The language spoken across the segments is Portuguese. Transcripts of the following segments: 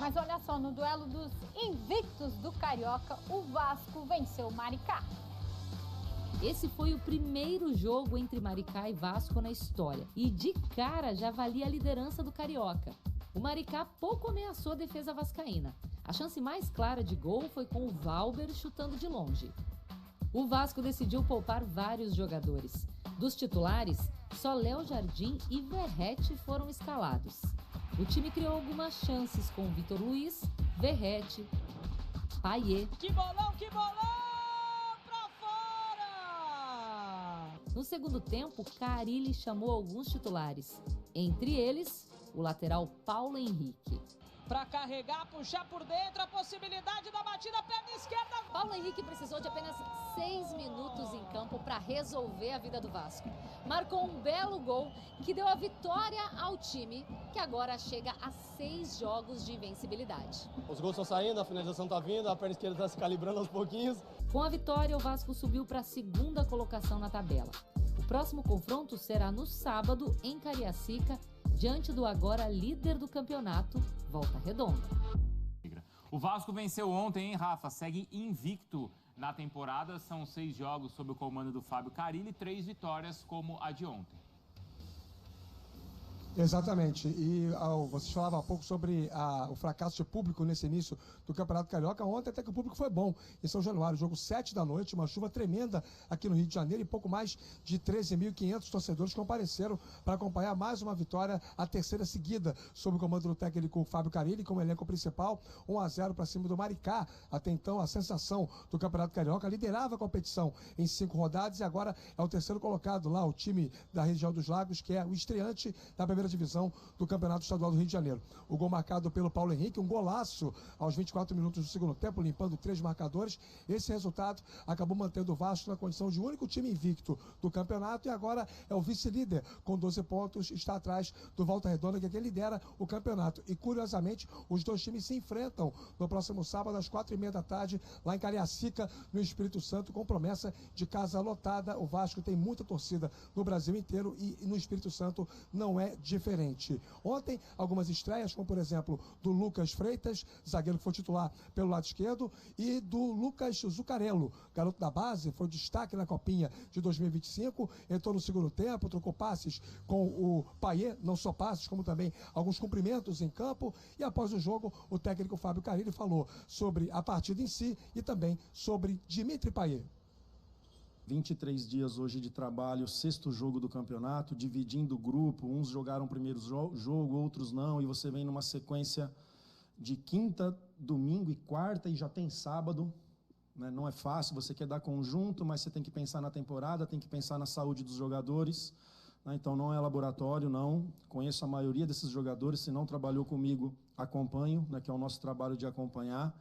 Mas olha só, no duelo dos invictos do Carioca, o Vasco venceu o Maricá. Esse foi o primeiro jogo entre Maricá e Vasco na história. E de cara já valia a liderança do Carioca. O Maricá pouco ameaçou a defesa vascaína. A chance mais clara de gol foi com o Valber chutando de longe. O Vasco decidiu poupar vários jogadores. Dos titulares, só Léo Jardim e Verratti foram escalados. O time criou algumas chances com Vitor Luiz, Verratti, Payet. Que bolão, pra fora! No segundo tempo, Carille chamou alguns titulares. Entre eles, o lateral Paulo Henrique. Para carregar, puxar por dentro, a possibilidade da batida, perna esquerda. Paulo Henrique precisou de apenas 6 minutos em campo para resolver a vida do Vasco. Marcou um belo gol que deu a vitória ao time, que agora chega a 6 jogos de invencibilidade. Os gols estão saindo, a finalização está vindo, a perna esquerda está se calibrando aos pouquinhos. Com a vitória, o Vasco subiu para a segunda colocação na tabela. O próximo confronto será no sábado, em Cariacica, diante do agora líder do campeonato, Volta Redonda. O Vasco venceu ontem, hein, Rafa? Segue invicto na temporada. São 6 jogos sob o comando do Fábio Carille e 3 vitórias como a de ontem. Exatamente, e vocês falavam há pouco sobre o fracasso de público nesse início do Campeonato Carioca. Ontem até que o público foi bom em São Januário, jogo 7 da noite, uma chuva tremenda aqui no Rio de Janeiro e pouco mais de 13.500 torcedores compareceram para acompanhar mais uma vitória, a terceira seguida, sob o comando do técnico Fábio Carille, como elenco principal, 1-0 para cima do Maricá. Até então a sensação do Campeonato Carioca, liderava a competição em 5 rodadas e agora é o terceiro colocado lá, o time da região dos Lagos, que é o estreante da primeira divisão do Campeonato Estadual do Rio de Janeiro. O gol marcado pelo Paulo Henrique, um golaço aos 24 minutos do segundo tempo, limpando 3 marcadores. Esse resultado acabou mantendo o Vasco na condição de único time invicto do campeonato e agora é o vice-líder com 12 pontos, está atrás do Volta Redonda, que é quem lidera o campeonato. E curiosamente, os dois times se enfrentam no próximo sábado às 4h30 da tarde, lá em Cariacica, no Espírito Santo, com promessa de casa lotada. O Vasco tem muita torcida no Brasil inteiro e no Espírito Santo não é diferente. Ontem, algumas estreias, como por exemplo, do Lucas Freitas, zagueiro que foi titular pelo lado esquerdo, e do Lucas Zuccarello, garoto da base, foi destaque na Copinha de 2025, entrou no segundo tempo, trocou passes com o Payet, não só passes, como também alguns cumprimentos em campo, e após o jogo, o técnico Fábio Carille falou sobre a partida em si e também sobre Dimitri Payet. 23 dias hoje de trabalho, 6º jogo do campeonato, dividindo o grupo, uns jogaram o primeiro jogo, outros não, e você vem numa sequência de quinta, domingo e quarta, e já tem sábado, né? Não é fácil, você quer dar conjunto, mas você tem que pensar na temporada, tem que pensar na saúde dos jogadores, né? Então não é laboratório, não, conheço a maioria desses jogadores, se não trabalhou comigo, acompanho, né? Que é o nosso trabalho de acompanhar,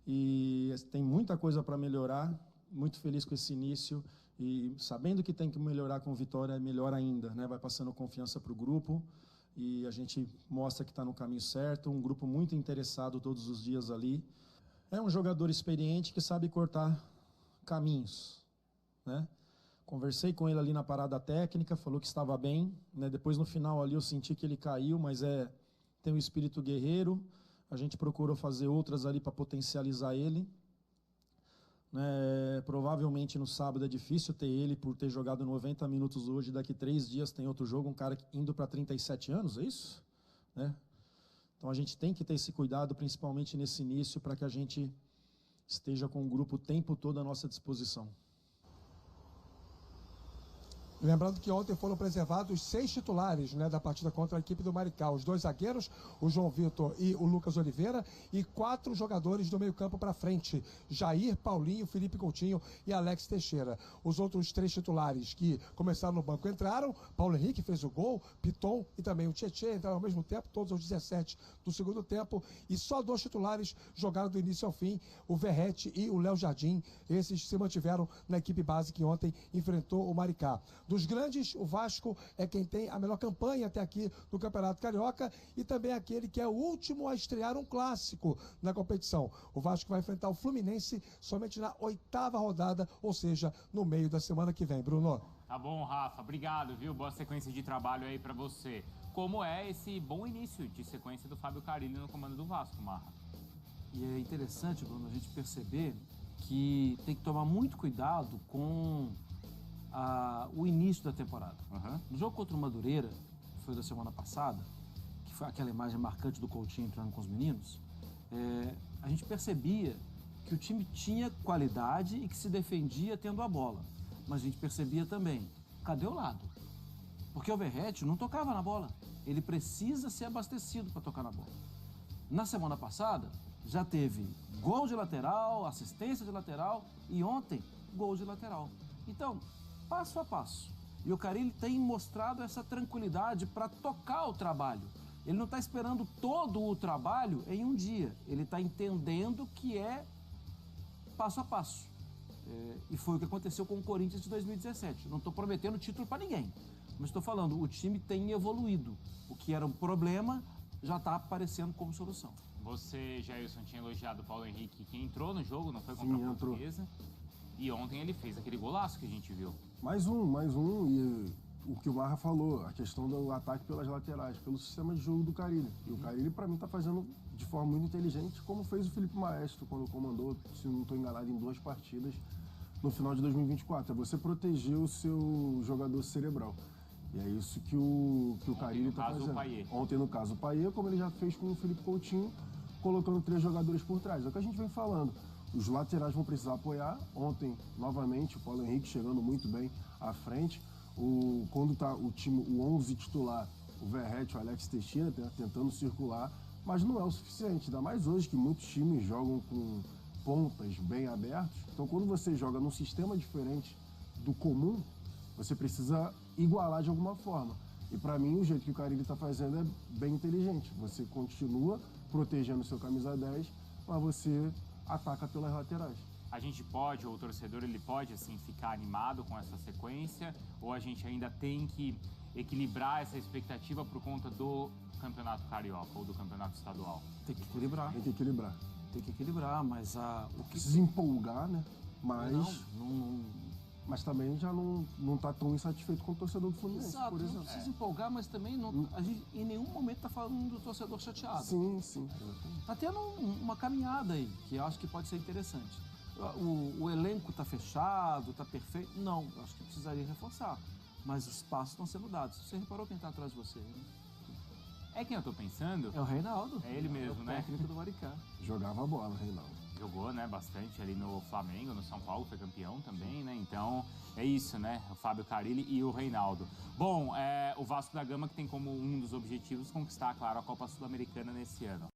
e tem muita coisa para melhorar. Muito feliz com esse início e sabendo que tem que melhorar com vitória é melhor ainda, né? Vai passando confiança para o grupo e a gente mostra que está no caminho certo, um grupo muito interessado todos os dias ali. É um jogador experiente que sabe cortar caminhos, né? Conversei com ele ali na parada técnica, falou que estava bem, né? Depois no final ali eu senti que ele caiu, mas tem um espírito guerreiro, a gente procurou fazer outras ali para potencializar ele. Provavelmente no sábado é difícil ter ele por ter jogado 90 minutos hoje, daqui 3 dias tem outro jogo, um cara indo para 37 anos, é isso? Né? Então a gente tem que ter esse cuidado, principalmente nesse início, para que a gente esteja com o grupo o tempo todo à nossa disposição. Lembrando que ontem foram preservados 6 titulares, né, da partida contra a equipe do Maricá. Os 2 zagueiros, o João Vitor e o Lucas Oliveira, e 4 jogadores do meio campo para frente. Jair, Paulinho, Felipe Coutinho e Alex Teixeira. Os outros 3 titulares que começaram no banco entraram. Paulo Henrique fez o gol, Piton e também o Tietê entraram ao mesmo tempo, todos aos 17 do segundo tempo. E só 2 titulares jogaram do início ao fim, o Verratti e o Léo Jardim. Esses se mantiveram na equipe base que ontem enfrentou o Maricá. Dos grandes, o Vasco é quem tem a melhor campanha até aqui no Campeonato Carioca e também aquele que é o último a estrear um clássico na competição. O Vasco vai enfrentar o Fluminense somente na 8ª rodada, ou seja, no meio da semana que vem. Bruno. Tá bom, Rafa. Obrigado, viu? Boa sequência de trabalho aí pra você. Como é esse bom início de sequência do Fábio Carille no comando do Vasco, Marra? E é interessante, Bruno, a gente perceber que tem que tomar muito cuidado com o início da temporada. No jogo contra o Madureira, que foi da semana passada, que foi aquela imagem marcante do Coutinho entrando com os meninos, a gente percebia que o time tinha qualidade e que se defendia tendo a bola. Mas a gente percebia também, cadê o lado? Porque o Verratti não tocava na bola. Ele precisa ser abastecido para tocar na bola. Na semana passada, já teve gol de lateral, assistência de lateral e ontem, gol de lateral. Então, passo a passo. E o Carille tem mostrado essa tranquilidade para tocar o trabalho. Ele não está esperando todo o trabalho em um dia. Ele está entendendo que é passo a passo. E foi o que aconteceu com o Corinthians de 2017. Não estou prometendo título para ninguém, mas estou falando, o time tem evoluído. O que era um problema já está aparecendo como solução. Você, Jailson, tinha elogiado o Paulo Henrique, que entrou no jogo, não foi contra a Portuguesa? E ontem ele fez aquele golaço que a gente viu. Mais um, e o que o Marra falou, a questão do ataque pelas laterais, pelo sistema de jogo do Carille. E o Carille, para mim, está fazendo de forma muito inteligente, como fez o Felipe Maestro, quando comandou, se não estou enganado, em 2 partidas no final de 2024. É você proteger o seu jogador cerebral. E é isso que o Carille está fazendo. Ontem, no caso, o Payet, como ele já fez com o Felipe Coutinho, colocando 3 jogadores por trás. É o que a gente vem falando. Os laterais vão precisar apoiar. Ontem, novamente, o Paulo Henrique chegando muito bem à frente. Quando está o time, o 11 titular, o Verratti, o Alex Teixeira, tentando circular, mas não é o suficiente. Ainda mais hoje que muitos times jogam com pontas bem abertos. Então, quando você joga num sistema diferente do comum, você precisa igualar de alguma forma. E para mim, o jeito que o Carille está fazendo é bem inteligente. Você continua protegendo o seu camisa 10, mas você ataca pelas laterais. A gente pode, ou o torcedor, ele pode, assim, ficar animado com essa sequência, ou a gente ainda tem que equilibrar essa expectativa por conta do Campeonato Carioca ou do Campeonato Estadual? Tem que equilibrar. Tem que equilibrar. Tem que equilibrar, mas o que... Precisa empolgar, né? Mas também já não está tão insatisfeito com o torcedor do Fluminense, Exato, por exemplo. Não precisa empolgar, mas também a gente em nenhum momento está falando do torcedor chateado. Sim. Está tendo uma caminhada aí, que eu acho que pode ser interessante. O elenco está fechado, está perfeito? Não, eu acho que precisaria reforçar. Mas os passos estão sendo dados. Você reparou quem está atrás de você? Né? É quem eu tô pensando? É o Reinaldo. É ele mesmo, né? Técnico do Maricá. Jogava a bola, Reinaldo. Jogou, né, bastante ali no Flamengo, no São Paulo, foi campeão também, né? Então, é isso, né? O Fábio Carille e o Reinaldo. Bom, o Vasco da Gama que tem como um dos objetivos conquistar, claro, a Copa Sul-Americana nesse ano.